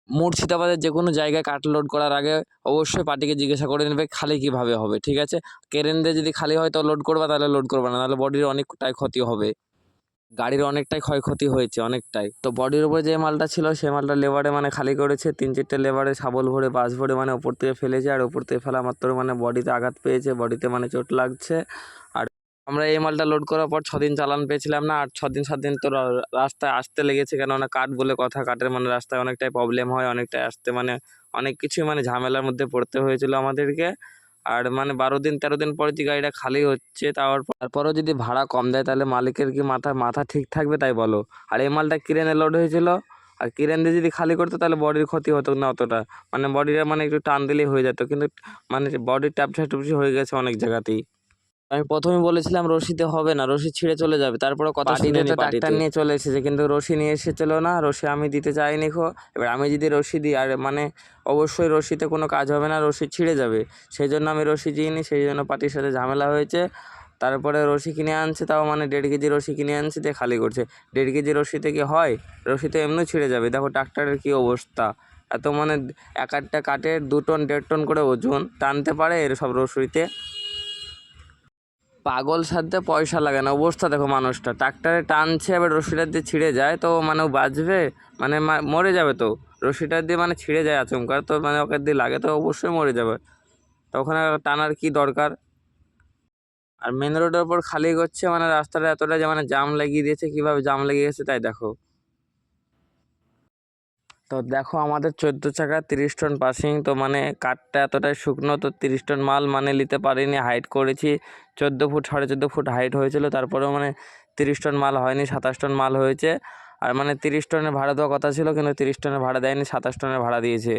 মুর্শিদাবাদের যে কোনো জায়গায় কাঠ লোড করার আগে অবশ্যই পার্টিকে জিজ্ঞাসা করে নেবে খালি কীভাবে হবে, ঠিক আছে? ক্রেন দিয়ে যদি খালি হয় তো লোড করবা, তাহলে লোড করবা না, নাহলে বডির অনেকটাই ক্ষতি হবে। গাড়ির অনেকটাই ক্ষয়ক্ষতি হয়েছে, অনেকটাই। তো বডির উপরে যে মালটা ছিল সেই মালটা লেবারে মানে খালি করেছে, 3-4টে লেবারে শাবল ভরে বাস ভরে মানে ওপর থেকে ফেলেছে। আর ওপর থেকে ফেলা মাত্র মানে বডিতে আঘাত পেয়েছে, বডিতে মানে চোট লাগছে। আর আমরা এই মালটা লোড করার পর 6 দিন চালান পেয়েছিলাম না, আর 6 দিন 7 দিন তো রাস্তায় আসতে লেগেছে, কেননা কাঠ বলে কথা, কাঠের মানে রাস্তায় অনেকটাই প্রবলেম হয়, অনেকটাই আসতে মানে অনেক কিছুই মানে ঝামেলার মধ্যে পড়তে হয়েছিল আমাদেরকে। আর মানে 12 দিন 13 দিন পরে যে গাড়িটা খালি হচ্ছে, তারপরেও যদি ভাড়া কম দেয় তাহলে মালিকের কি মাথা ঠিক থাকবে, তাই বলো? আর এই মালটা ক্রেনে লোড হয়েছিল, আর ক্রেন দিয়ে যদি খালি করতো তাহলে বডির ক্ষতি হতো না অতটা, মানে বডিটা মানে একটু টান দিলেই হয়ে যেত, কিন্তু মানে বডির ট্যাপসা টুপসি হয়ে গেছে অনেক জায়গাতেই। আমি প্রথমে বলেছিলাম রশিতে হবে না, রশি ছিঁড়ে চলে যাবে, তারপরে কথা শুনিনি। ট্রাক্টর নিয়ে চলে এসেছে কিন্তু রশি নিয়ে এসেছিল না, রশি আমি দিতে চাইনি। এবার আমি যদি রশি দিই আর মানে অবশ্যই রশিতে কোনো কাজ হবে না, রশি ছিঁড়ে যাবে, সেই জন্য আমি রশি দিইনি, সেই জন্য পার্টির সাথে ঝামেলা হয়েছে। তারপরে রশি কিনে আনছে, তাও মানে 1.5 কেজি রশি কিনে আনছে, দিয়ে খালি করছে। 1.5 কেজি রশিতে কি হয়? রশিতে এমনি ছিঁড়ে যাবে। দেখো ট্রাক্টরের কী অবস্থা, এত মানে এক একটা কাঠের 2 টন 1.5 টন করে ওজন টানতে পারে এর সব রশিতে। পাগল সাধ্যে পয়সা লাগে না অবস্থা। দেখো মানুষটা ট্রাক্টরে টানছে, এবার রশিটা দিয়ে ছিঁড়ে যায় তো মানে ও বাঁচবে, মানে মরে যাবে তো। রশিটা দিয়ে মানে ছিঁড়ে যায় আচমকা, তো মানে ওকে দিয়ে লাগে তো অবশ্যই মরে যাবে, তো ওখানে টানার কি দরকার? আর মেন রোডের ওপর খালি করছে, মানে রাস্তাটা এতটা যে মানে জাম লাগিয়ে দিয়েছে, কীভাবে জাম লেগে গেছে তাই দেখো। তো দেখো আমাদের 14 চাকা 30 টন পাসিং, তো মানে কাঠটা এতটাই শুকনো, তো 30 টন মাল মানে নিতে পারিনি। হাইট করেছি 14 ফুট, 14.5 ফুট হাইট হয়েছিল, তারপরেও মানে 30 টন মাল হয়নি, 27 টন মাল হয়েছে। আর মানে 30 টনের ভাড়া দেওয়ার কথা ছিল, কিন্তু 30 টনের ভাড়া দেয়নি, 27 টনের ভাড়া দিয়েছে।